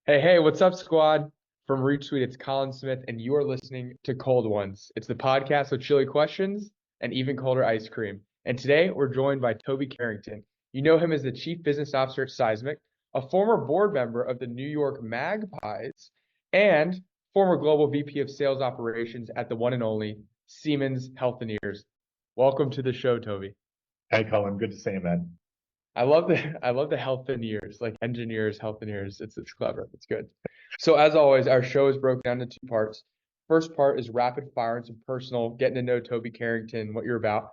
Hey, what's up, squad? From Reach Suite, it's Colin Smith, and you are listening to Cold Ones. It's the podcast with chilly questions and even colder ice cream. And today we're joined by Toby Carrington. You know him as the Chief Business Officer at Seismic, a former board member of the New York Magpies, and former Global VP of Sales Operations at the one and only Siemens Healthineers. Welcome to the show, Toby. Hey Colin, good to see you, man. I love the Healthineers, like engineers, Healthineers. It's clever. It's good. So as always, our show is broken down into two parts. First part is rapid fire and some personal, getting to know Toby Carrington, what you're about.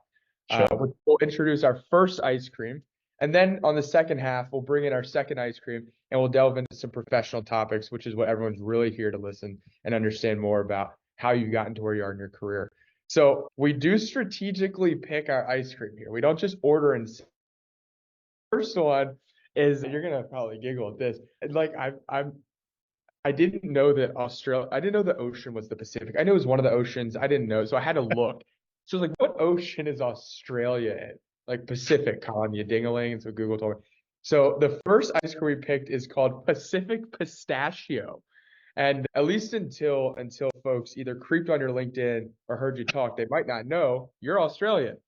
Sure. We'll introduce our first ice cream, and then on the second half, we'll bring in our second ice cream, and we'll delve into some professional topics, which is what everyone's really here to listen and understand more about how you've gotten to where you are in your career. So we do strategically pick our ice cream here. We don't just order and first one is you're gonna probably giggle at this. Like I didn't know that Australia. I didn't know the ocean was the Pacific. I knew it was one of the oceans. I didn't know, so I had to look. So I was like, what ocean is Australia in? Like Pacific, Colin, you dingaling. And so Google told me. So the first ice cream we picked is called Pacific Pistachio. And at least until folks either creeped on your LinkedIn or heard you talk, they might not know you're Australian.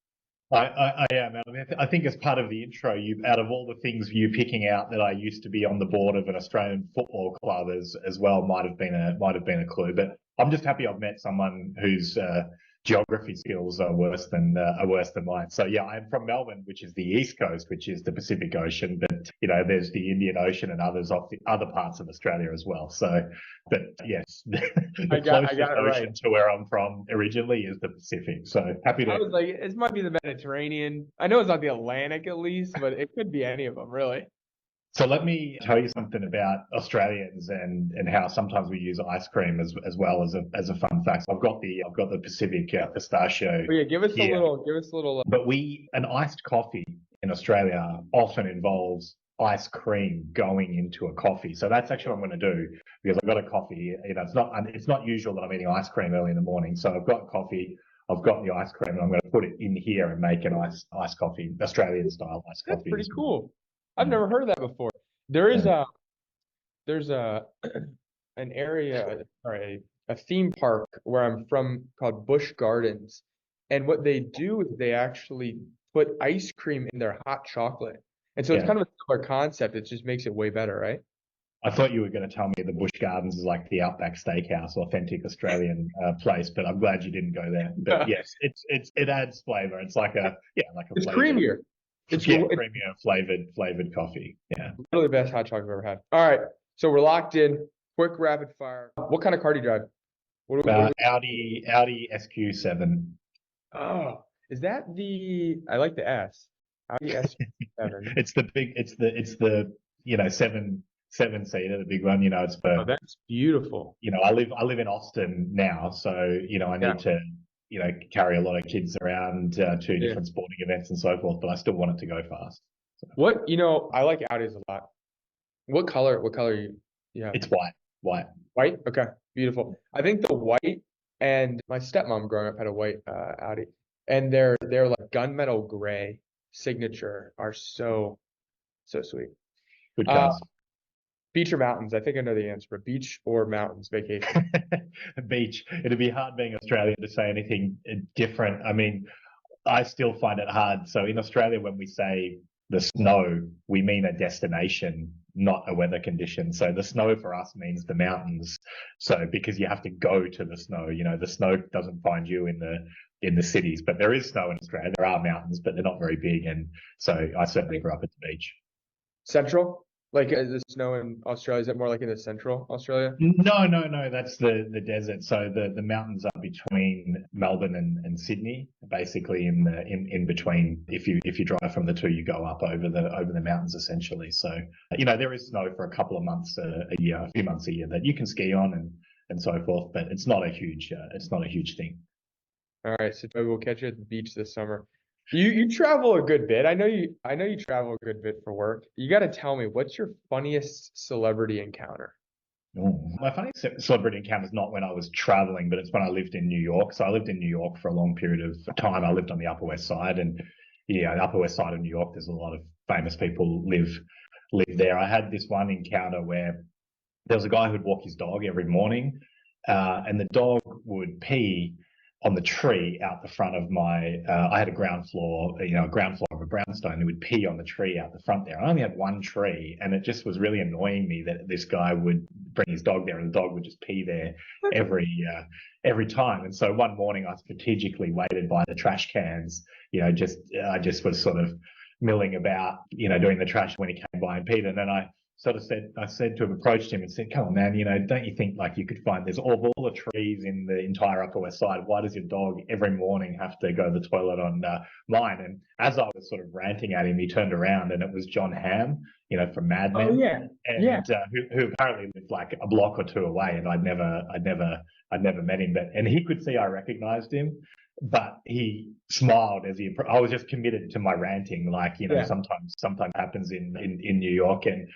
I am. I mean, I think as part of the intro, out of all the things you picking out that I used to be on the board of an Australian football club as well might have been a clue. But I'm just happy I've met someone whose geography skills are worse than mine. So yeah, I'm from Melbourne, which is the east coast, which is the Pacific Ocean. But there's the Indian Ocean and others off the other parts of Australia as well. So, but yes, the closest ocean to where I'm from originally is the Pacific. So happy to. I was like, it might be the Mediterranean. I know it's not the Atlantic at least, but it could be any of them, really. So let me tell you something about Australians and how sometimes we use ice cream as well as a fun fact. I've got the Pacific pistachio. Oh yeah, give us a here. little. But an iced coffee in Australia often involves ice cream going into a coffee. So that's actually what I'm going to do because I've got a coffee. It's not usual that I'm eating ice cream early in the morning. So I've got coffee. I've got the ice cream, and I'm going to put it in here and make an iced coffee, Australian style iced coffee. That's pretty cool. I've never heard of that before. There's an area or a theme park where I'm from called Busch Gardens, and what they do is they actually put ice cream in their hot chocolate, and so it's kind of a similar concept. It just makes it way better, right? I thought you were going to tell me the Busch Gardens is like the Outback Steakhouse, authentic Australian place, but I'm glad you didn't go there. But yes, it adds flavor. It's like it's creamier. It's creamier flavored coffee. Yeah, really the best hot chocolate I've ever had. All right, so we're locked in. Quick rapid fire. What kind of car do you drive? Audi SQ7. Oh, is that the? I like the S. Audi SQ7. It's the seven-seater, the big one. It's for. Oh, that's beautiful. I live in Austin now, so I need to carry a lot of kids around to different sporting events and so forth, but I still want it to go fast. So. I like Audis a lot. What color you have? It's white. White? Okay. Beautiful. I think the white, and my stepmom growing up had a white Audi, and their like gunmetal gray signature are so sweet. Good cars. Beach or mountains? I think I know the answer, but beach or mountains vacation? Beach. It'd be hard being Australian to say anything different. I mean, I still find it hard. So in Australia, when we say the snow, we mean a destination, not a weather condition. So the snow for us means the mountains. So because you have to go to the snow, the snow doesn't find you in the cities, but there is snow in Australia. There are mountains, but they're not very big. And so I certainly grew up at the beach. Central? Like the snow in Australia, is it more like in the central Australia? No. That's the desert. So the mountains are between Melbourne and Sydney, basically in between. If you drive from the two, you go up over the mountains essentially. So there is snow for a couple of months a few months a year that you can ski on and so forth, but it's not a huge thing. All right, so we'll catch you at the beach this summer. You travel a good bit. I know you travel a good bit for work. You got to tell me, what's your funniest celebrity encounter? My funniest celebrity encounter is not when I was traveling, but it's when I lived in New York. So I lived in New York for a long period of time. I lived on the Upper West Side, and the Upper West Side of New York, there's a lot of famous people live there. I had this one encounter where there was a guy who'd walk his dog every morning, and the dog would pee on the tree out the front of my. I had a ground floor, a ground floor of a brownstone. He would pee on the tree out the front there. I only had one tree, and it just was really annoying me that this guy would bring his dog there, and the dog would just pee there every time. And so one morning, I strategically waited by the trash cans. I just was sort of milling about, doing the trash when he came by and peed, and then I said to him, approached him and said, come on, man, don't you think like you could find, there's all the trees in the entire Upper West Side. Why does your dog every morning have to go to the toilet on mine? And as I was sort of ranting at him, he turned around and it was Jon Hamm, from Mad Men. Oh yeah. And who apparently lived like a block or two away, and I'd never met him, and he could see I recognized him. But he smiled as I was just committed to my ranting, like, sometimes happens in New York. And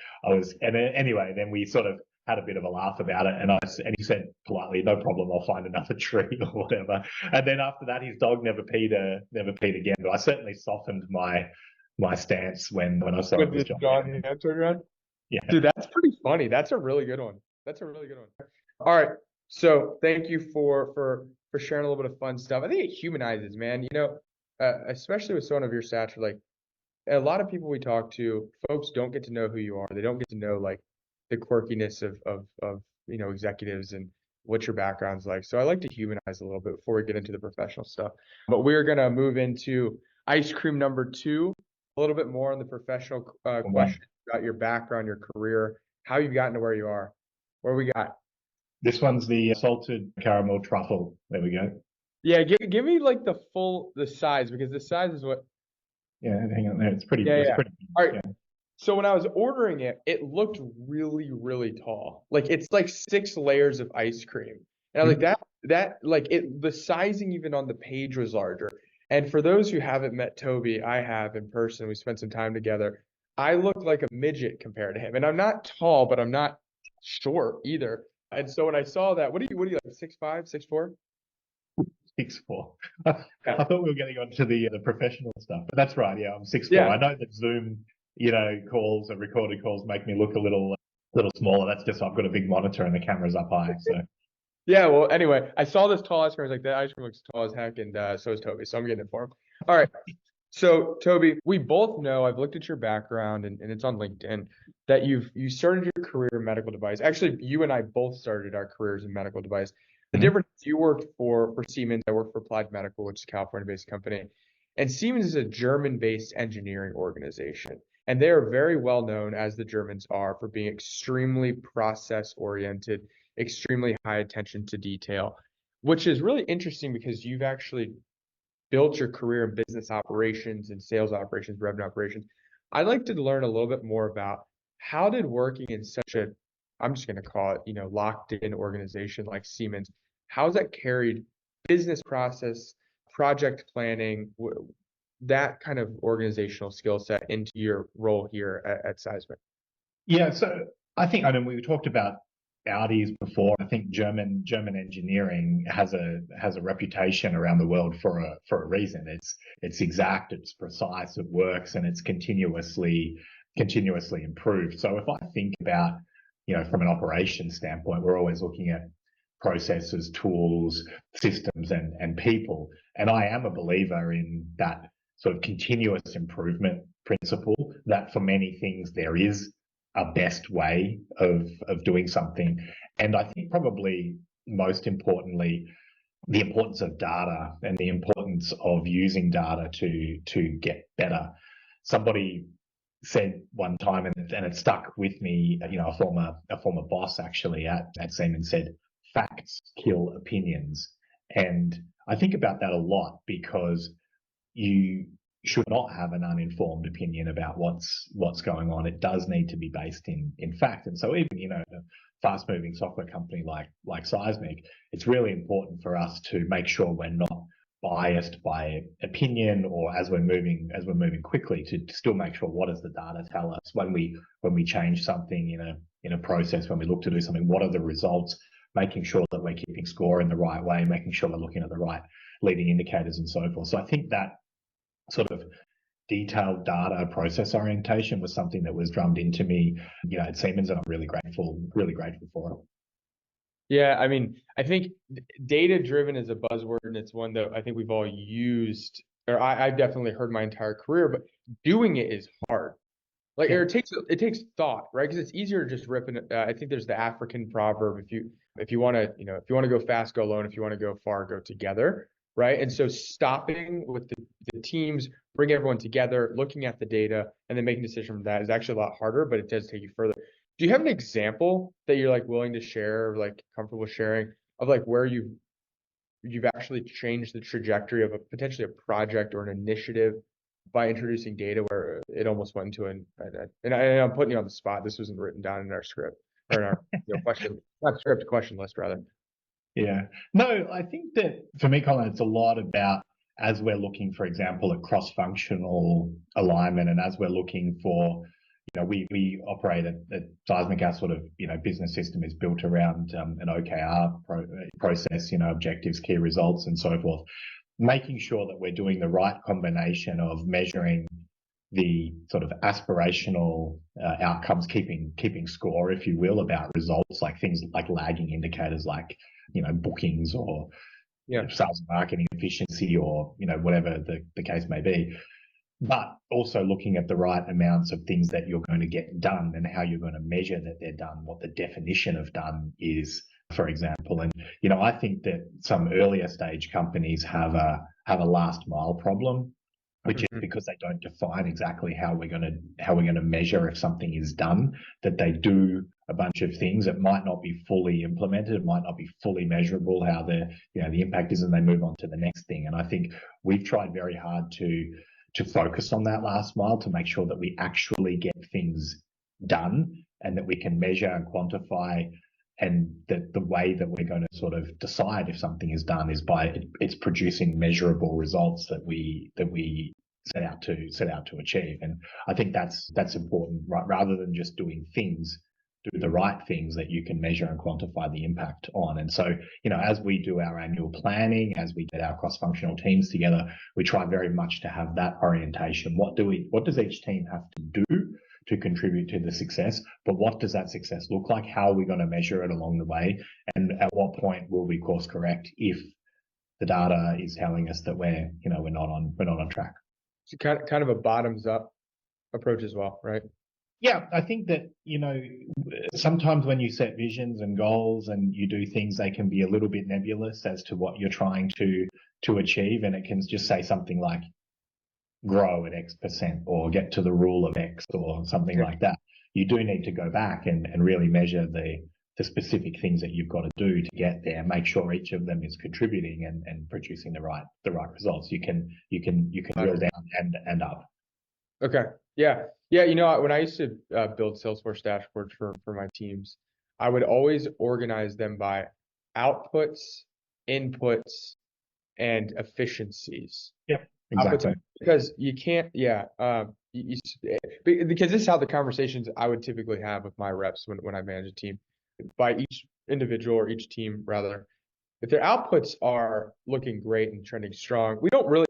anyway, then we sort of had a bit of a laugh about it. And he said politely, no problem, I'll find another tree or whatever. And then after that, his dog never peed again. But I certainly softened my stance when I saw it was Jon Hamm turned around. Yeah. Dude, that's pretty funny. That's a really good one. All right. So thank you for sharing a little bit of fun stuff. I think it humanizes, man. Especially with someone of your stature, like a lot of people we talk to, folks don't get to know who you are. They don't get to know like the quirkiness of executives and what your background's like. So I like to humanize a little bit before we get into the professional stuff. But we're gonna move into ice cream number 2, a little bit more on the professional question about your background, your career, how you've gotten to where you are. What we got? This one's the salted caramel truffle. There we go. Yeah, give me like the size, because the size is what. Yeah, hang on there. It's pretty. Yeah. Pretty, all right. Yeah. So when I was ordering it, it looked really, really tall. Like it's like 6 layers of ice cream, and I was like the sizing even on the page was larger. And for those who haven't met Toby, I have in person. We spent some time together. I look like a midget compared to him, and I'm not tall, but I'm not short either. And so when I saw that, what are you like, 6'5", 6'4"? 6'4". I thought we were getting onto the professional stuff, but that's right. Yeah, I'm 6'4". Yeah. I know that Zoom, calls and recorded calls make me look a little smaller. That's just I've got a big monitor and the camera's up high. So. Yeah. Well, anyway, I saw this tall ice cream. I was like, that ice cream looks tall as heck, and so is Toby. So I'm getting it for him. All right. So Toby, we both know, I've looked at your background and it's on LinkedIn, that you started your career in medical device. Actually, you and I both started our careers in medical device. The difference is you worked for Siemens. I worked for Applied Medical, which is a California-based company. And Siemens is a German-based engineering organization. And they are very well known, as the Germans are, for being extremely process-oriented, extremely high attention to detail, which is really interesting because you've actually built your career in business operations and sales operations, revenue operations. I'd like to learn a little bit more about how did working in such a, I'm just going to call it, locked in organization like Siemens, how's that carried business process, project planning, that kind of organizational skill set into your role here at Seismic? Yeah, so I mean, we talked about Audis before. I think German engineering has a reputation around the world for a reason. It's exact, it's precise, it works, and it's continuously improved. So if I think about, from an operations standpoint, we're always looking at processes, tools, systems, and people. And I am a believer in that sort of continuous improvement principle, that for many things there is a best way of doing something. And I think probably most importantly, the importance of data and the importance of using data to get better. Somebody said one time, and it stuck with me, a former boss actually at Siemens said, facts kill opinions. And I think about that a lot, because you should not have an uninformed opinion about what's going on. It does need to be based in fact. And so even, a fast moving software company like Seismic, it's really important for us to make sure we're not biased by opinion, or as we're moving quickly, to still make sure, what does the data tell us when we change something in a process, when we look to do something, what are the results, making sure that we're keeping score in the right way, making sure we're looking at the right leading indicators and so forth. So I think that sort of detailed data process orientation was something that was drummed into me, at Siemens, and I'm really grateful for it. Yeah, I mean, I think data driven is a buzzword, and it's one that I think we've all used, or I've definitely heard my entire career, but doing it is hard. Like, or it takes thought, right? Because it's easier to just rip. And I think there's the African proverb: if you want to, if you want to go fast, go alone. If you want to go far, go together, right? And so stopping with the teams, bring everyone together, looking at the data, and then making a decision from that is actually a lot harder, but it does take you further. Do you have an example that you're like willing to share, or like comfortable sharing, of like where you've actually changed the trajectory of potentially a project or an initiative by introducing data where it almost went into and I'm putting you on the spot. This wasn't written down in our script or in our question, not script, question list rather. Yeah. No, I think that for me, Colin, it's a lot about, as we're looking, for example, at cross-functional alignment, and as we're looking for, we operate at Seismic. Our sort of, business system is built around an OKR process, objectives, key results, and so forth. Making sure that we're doing the right combination of measuring the sort of aspirational outcomes, keeping score, if you will, about results, like things like lagging indicators, like bookings or sales and marketing efficiency, or whatever the case may be. But also looking at the right amounts of things that you're going to get done and how you're going to measure that they're done, what the definition of done is, for example. And I think that some earlier stage companies have a last mile problem, which is because they don't define exactly how we're going to measure if something is done. That they do a bunch of things that might not be fully implemented, it might not be fully measurable how the impact is, and they move on to the next thing. And I think we've tried very hard to focus on that last mile, to make sure that we actually get things done and that we can measure and quantify, and that the way that we're going to sort of decide if something is done is by it's producing measurable results that we set out to achieve. And I think that's important, right? Rather than just doing things, do the right things that you can measure and quantify the impact on. And so, as we do our annual planning, as we get our cross-functional teams together, we try very much to have that orientation. What does each team have to do to contribute to the success? But what does that success look like? How are we going to measure it along the way? And at what point will we course correct if the data is telling us that we're not on track? So kind of a bottoms up approach as well, right? Yeah, I think that, sometimes when you set visions and goals and you do things, they can be a little bit nebulous as to what you're trying to achieve. And it can just say something like grow at X% or get to the rule of X or something like that. You do need to go back and really measure the specific things that you've got to do to get there. Make sure each of them is contributing and producing the right results. You can drill down and up. Okay. Yeah. When I used to build Salesforce dashboards for my teams, I would always organize them by outputs, inputs, and efficiencies. Yeah, exactly. Because you can't, because this is how the conversations I would typically have with my reps when I manage a team, by each individual or each team rather. If their outputs are looking great and trending strong, we don't really.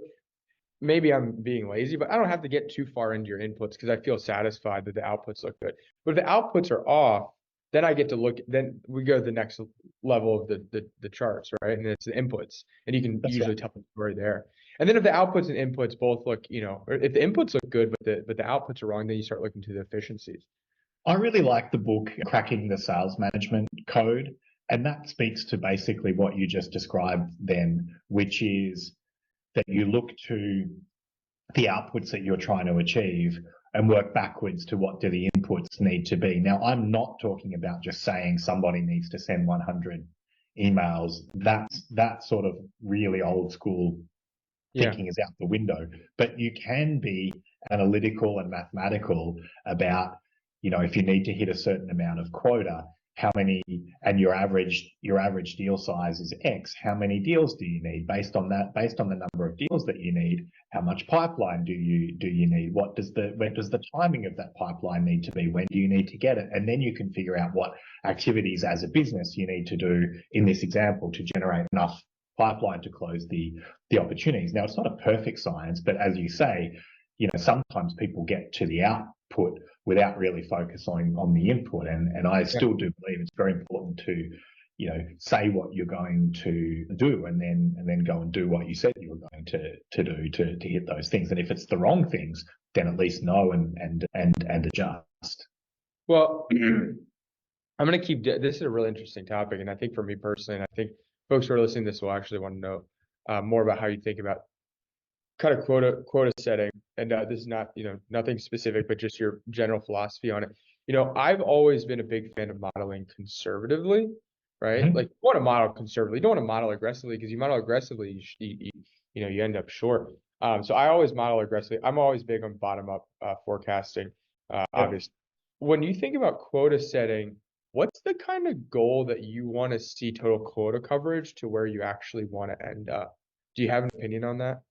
Maybe I'm being lazy, but I don't have to get too far into your inputs because I feel satisfied that the outputs look good. But if the outputs are off, then I get to look, then we go to the next level of the charts, right? And it's the inputs. And you can usually tell the story there. And then if the outputs and inputs both look, or if the inputs look good, but the outputs are wrong, then you start looking to the efficiencies. I really like the book, Cracking the Sales Management Code. And that speaks to basically what you just described then, which is that you look to the outputs that you're trying to achieve and work backwards to what do the inputs need to be. Now, I'm not talking about just saying somebody needs to send 100 emails. That sort of really old school thinking is out the window. But you can be analytical and mathematical about, if you need to hit a certain amount of quota, how many, and your average deal size is X, how many deals do you need? Based on the number of deals that you need, how much pipeline do you need? When does the timing of that pipeline need to be? When do you need to get it? And then you can figure out what activities as a business you need to do in this example to generate enough pipeline to close the opportunities. Now, it's not a perfect science, but as you say, sometimes people get to the output without really focusing on the input. And I still do believe it's very important to, say what you're going to do and then go and do what you said you were going to do to hit those things. And if it's the wrong things, then at least know and adjust. Well, I'm going to keep, this is a really interesting topic. And I think for me personally, and I think folks who are listening to this will actually want to know more about how you think about kind of quota setting. And this is not, nothing specific, but just your general philosophy on it. I've always been a big fan of modeling conservatively, right? Mm-hmm. Like you want to model conservatively. You don't want to model aggressively because you model aggressively, you end up short. So I always model aggressively. I'm always big on bottom up forecasting, obviously. When you think about quota setting, what's the kind of goal that you want to see total quota coverage to where you actually want to end up? Do you have an opinion on that?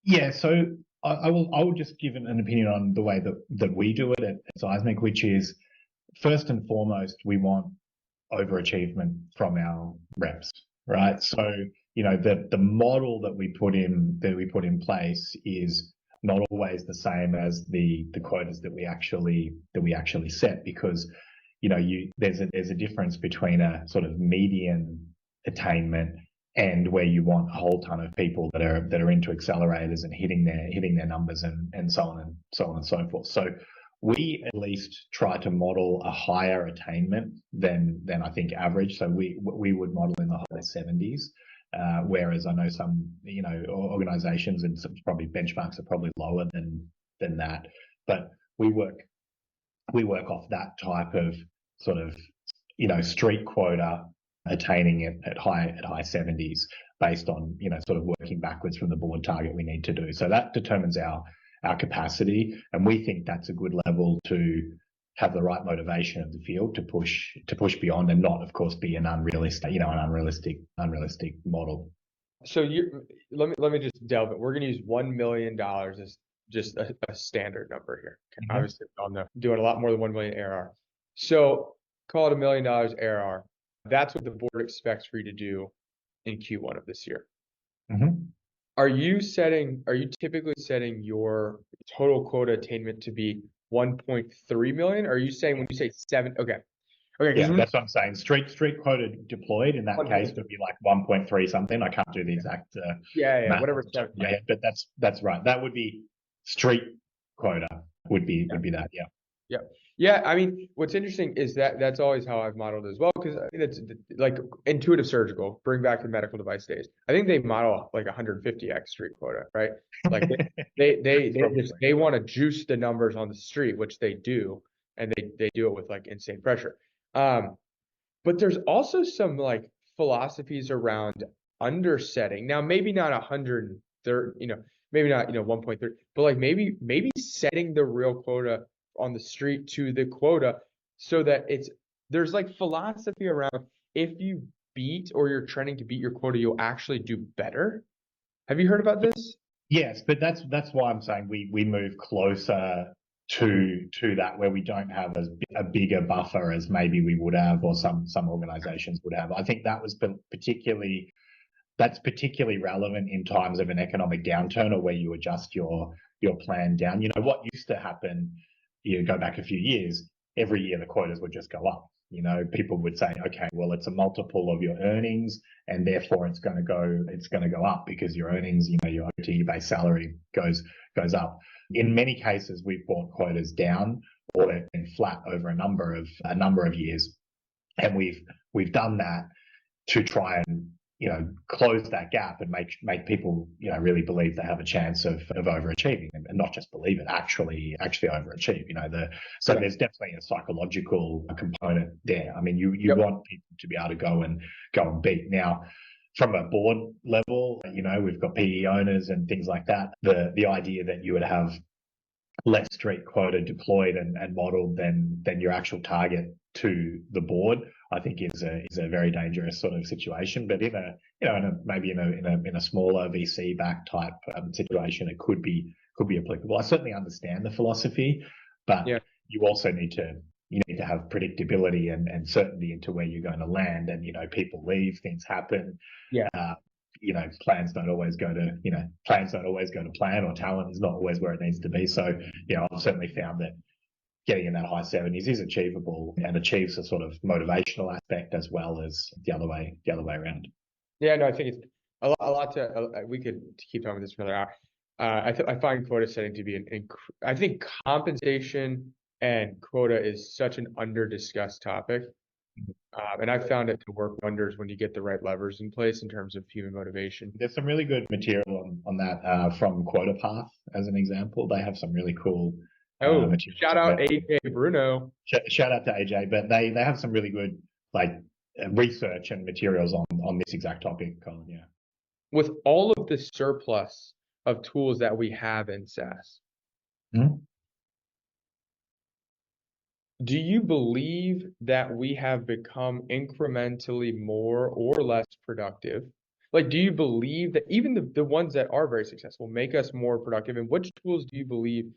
Yeah, so I will just give an opinion on the way that we do it at Seismic, which is first and foremost, we want overachievement from our reps, right? So, the model that we put in place is not always the same as the quotas that we actually set, because there's a difference between a sort of median attainment and where you want a whole ton of people that are into accelerators and hitting their numbers and so on and so forth. So we at least try to model a higher attainment than I think average. So we would model in the high 70s, whereas I know some organizations and some probably benchmarks are probably lower than that. But we work off that type of sort of street quota, attaining it at high 70s based on sort of working backwards from the board target we need to do. So that determines our capacity, and we think that's a good level to have the right motivation of the field to push beyond, and not, of course, be an unrealistic model. So let me just delve it. We're going to use $1 million as just a standard number here. Mm-hmm. Obviously, we all know doing a lot more than 1 million ARR. So call it $1 million ARR. That's what the board expects for you to do in Q1 of this year. Mm-hmm. Are you typically setting your total quota attainment to be 1.3 million? Or are you saying when you say 7? Okay. Yeah, that's what I'm saying. Street quota deployed in that case would be like 1.3 something. I can't do the exact math whatever. But that's right. That would be street quota would be that. Yeah. I mean, what's interesting is that's always how I've modeled as well, because I think it's like Intuitive Surgical, bring back the medical device days. I think they model like 150x street quota, right? Like they want to juice the numbers on the street, which they do, and they do it with like insane pressure. But there's also some like philosophies around undersetting. Now, maybe not 130, maybe not 1.3, but like maybe setting the real quota on the street to the quota, so that there's like philosophy around, if you beat or you're trending to beat your quota, you'll actually do better. Have you heard about this? Yes, but that's why I'm saying we move closer to that, where we don't have a bigger buffer as maybe we would have, or some organizations would have. I think that was particularly relevant in times of an economic downturn, or where you adjust your plan down. What used to happen, go back a few years, every year the quotas would just go up. People would say, okay, well, it's a multiple of your earnings, and therefore it's going to go up because your earnings, your OT, base salary goes up. In many cases, we've brought quotas down, or they've been flat over a number of years, and we've done that to try and close that gap and make people really believe they have a chance of overachieving, and not just believe it, actually overachieve. So there's definitely a psychological component there. I mean, you want people to be able to go and beat. Now, from a board level, we've got PE owners and things like that. The idea that you would have less street quota deployed and modeled than your actual target to the board, I think is a very dangerous sort of situation. But maybe in a smaller VC backed type situation, it could be applicable. I certainly understand the philosophy, but you also need to have predictability and certainty into where you're going to land. And people leave, things happen. plans don't always go to plan, or talent is not always where it needs to be. So, I've certainly found that getting in that high 70s is achievable and achieves a sort of motivational aspect as well as the other way around. Yeah, no, I think it's a lot to. We could keep talking with this for another hour. I find quota setting to be I think compensation and quota is such an under discussed topic, and I found it to work wonders when you get the right levers in place in terms of human motivation. There's some really good material on that from Quota Path as an example. They have some really cool. Shout out AJ Bruno. Shout out to AJ, but they have some really good research and materials on this exact topic, Colin. Yeah. With all of the surplus of tools that we have in SaaS, do you believe that we have become incrementally more or less productive? Do you believe that even the ones that are very successful make us more productive? And which tools do you believe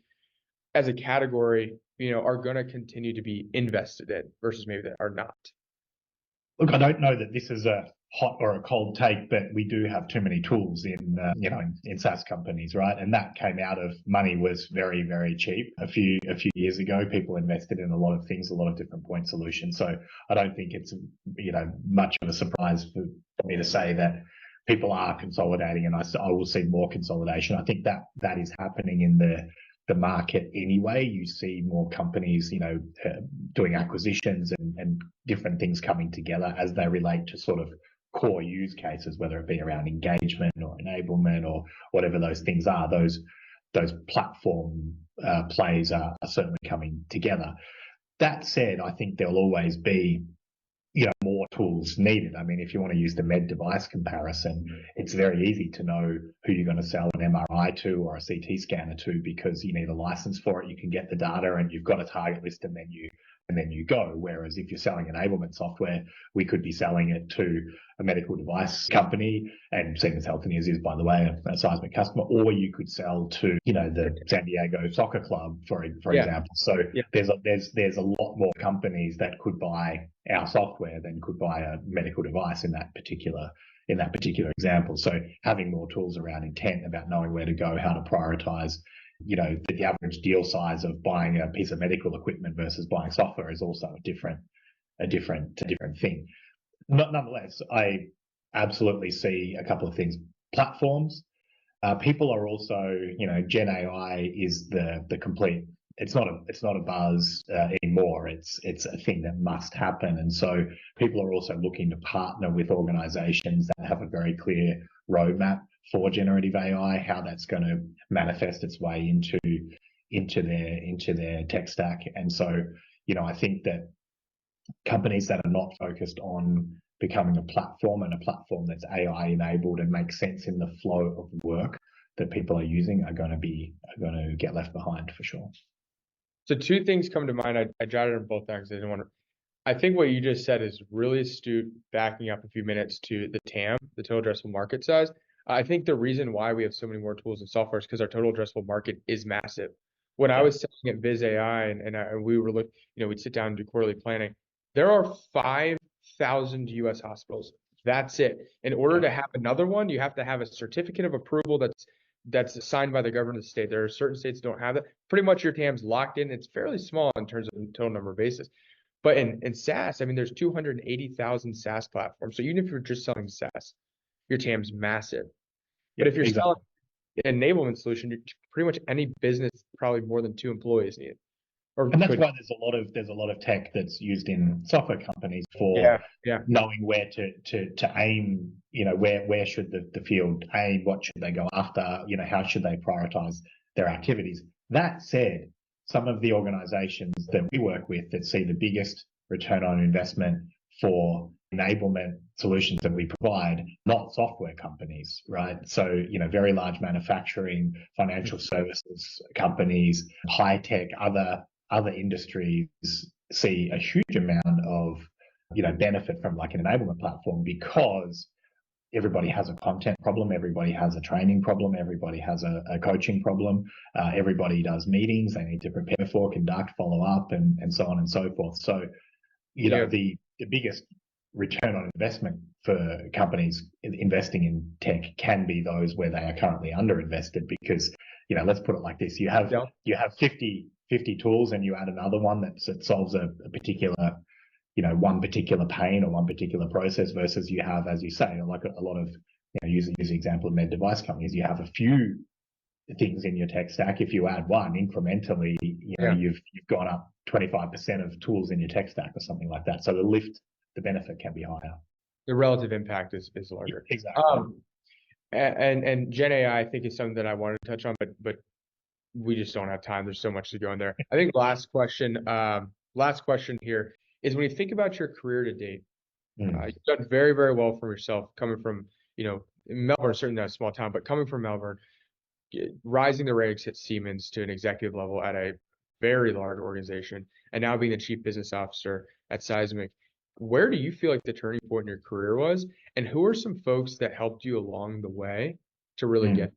as a category, are going to continue to be invested in versus maybe that are not? Look, I don't know that this is a hot or a cold take, but we do have too many tools in SaaS companies, right? And that came out of money was very, very cheap. A few years ago, people invested in a lot of things, a lot of different point solutions. So I don't think it's, much of a surprise for me to say that people are consolidating, and I will see more consolidation. I think that is happening in the market anyway. You see more companies, doing acquisitions and different things coming together as they relate to sort of core use cases, whether it be around engagement or enablement or whatever those things are. Those platform plays are certainly coming together. That said, I think there'll always be more tools needed. I mean, if you want to use the med device comparison, it's very easy to know who you're going to sell an MRI to or a CT scanner to, because you need a license for it. You can get the data and you've got a target list, and then you go. Whereas if you're selling enablement software, we could be selling it to a medical device company, and Siemens Healthineers is, by the way, a Seismic customer, or you could sell to, the San Diego Soccer Club, for example. So there's a lot more companies that could buy our software than could buy a medical device in that particular example. So having more tools around intent, about knowing where to go, how to prioritize, the average deal size of buying a piece of medical equipment versus buying software is also a different thing. Nonetheless, I absolutely see a couple of things. Platforms, people are also, Gen AI is the complete. It's not a buzz anymore. It's a thing that must happen, and so people are also looking to partner with organizations that have a very clear roadmap for generative AI, how that's going to manifest its way into their tech stack. And so, I think that companies that are not focused on becoming a platform, and a platform that's AI enabled and makes sense in the flow of work that people are using, are going to get left behind for sure. So two things come to mind. I jotted them both down because I didn't want to. I think what you just said is really astute, backing up a few minutes to the TAM, the total addressable market size. I think the reason why we have so many more tools and software is because our total addressable market is massive. When I was selling at Viz AI and we were looking, we'd sit down and do quarterly planning. There are 5,000 U.S. hospitals. That's it. In order to have another one, you have to have a certificate of approval that's signed by the government of the state. There are certain states that don't have that. Pretty much your TAM's locked in. It's fairly small in terms of total number of basis. But in SaaS, I mean, there's 280,000 SaaS platforms. So even if you're just selling SaaS, your TAM's massive. But if you're selling an enablement solution, pretty much any business, probably more than 2 employees need it. And that's why there's a lot of tech that's used in software companies for knowing where to aim. Where should the field aim? What should they go after? How should they prioritize their activities? That said, some of the organizations that we work with that see the biggest return on investment for enablement solutions that we provide, not software companies, right? So, very large manufacturing, financial services companies, high tech, other industries see a huge amount of, benefit from like an enablement platform, because everybody has a content problem, everybody has a training problem, everybody has a coaching problem, everybody does meetings they need to prepare for, conduct, follow up, and so on and so forth. So, the biggest return on investment for companies investing in tech can be those where they are currently underinvested because, let's put it like this. You have 50 tools and you add another one that solves a particular, one particular pain or one particular process versus you have, as you say, like a lot of, use the example of med device companies, you have a few things in your tech stack. If you add one incrementally, you've gone up 25% of tools in your tech stack or something like that. So the benefit can be higher. The relative impact is larger. Exactly. And Gen AI, I think, is something that I wanted to touch on, but we just don't have time. There's so much to go in there. I think last question here is when you think about your career to date, you've done very, very well for yourself coming from, Melbourne, certainly not a small town, but coming from Melbourne, rising the ranks at Siemens to an executive level at a very large organization, and now being the chief business officer at Seismic. Where do you feel like the turning point in your career was, and who are some folks that helped you along the way to really get?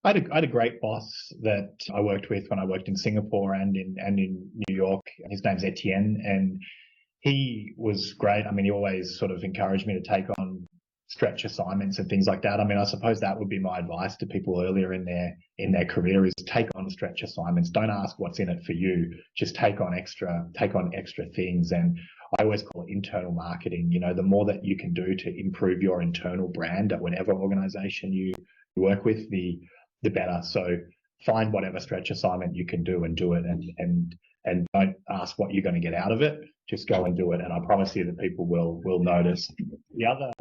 I had a great boss that I worked with when I worked in Singapore and in New York. His name's Etienne, and he was great. I mean, he always sort of encouraged me to take on stretch assignments and things like that. I mean, I suppose that would be my advice to people earlier in their career is take on stretch assignments. Don't ask what's in it for you. Just take on extra things. And I always call it internal marketing. The more that you can do to improve your internal brand at whatever organization you work with, the better. So find whatever stretch assignment you can do and do it, and don't ask what you're going to get out of it. Just go and do it. And I promise you that people will notice. The other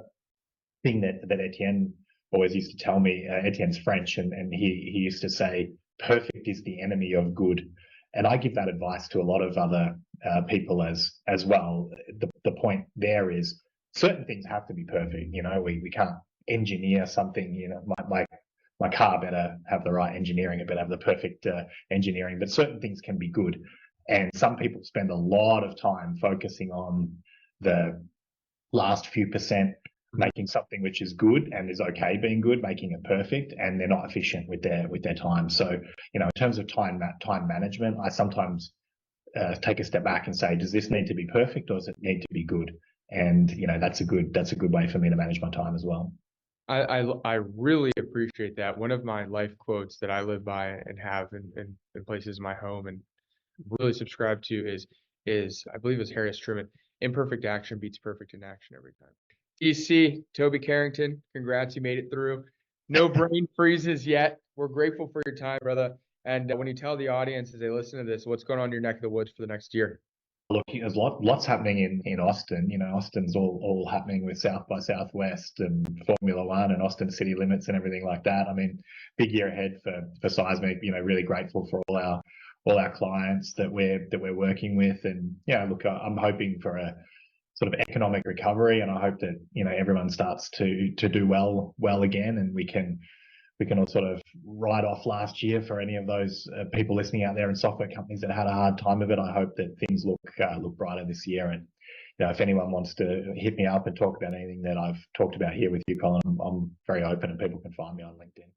thing that Etienne always used to tell me, Etienne's French, and he used to say, perfect is the enemy of good. And I give that advice to a lot of other people as well. The point there is certain things have to be perfect. We can't engineer something, my car better have the right engineering, it better have the perfect engineering, but certain things can be good. And some people spend a lot of time focusing on the last few percent, making something which is good and is okay being good, making it perfect, and they're not efficient with their time. So, in terms of time management, I sometimes take a step back and say, does this need to be perfect or does it need to be good? And that's a good way for me to manage my time as well. I really appreciate that. One of my life quotes that I live by and have in places in my home and really subscribe to is I believe it's Harris Truman. Imperfect action beats perfect inaction every time. TC, Toby Carrington, congrats, you made it through. No brain freezes yet. We're grateful for your time, brother. And when you tell the audience as they listen to this, what's going on in your neck of the woods for the next year? Look, there's lots happening in Austin. Austin's all happening with South by Southwest and Formula One and Austin City Limits and everything like that. I mean, big year ahead for Seismic. Really grateful for all our clients that we're working with. And look, I'm hoping for a sort of economic recovery, and I hope that everyone starts to do well again, and we can all sort of write off last year for any of those people listening out there in software companies that had a hard time of it. I hope that things look brighter this year. And if anyone wants to hit me up and talk about anything that I've talked about here with you, Colin, I'm very open, and people can find me on LinkedIn.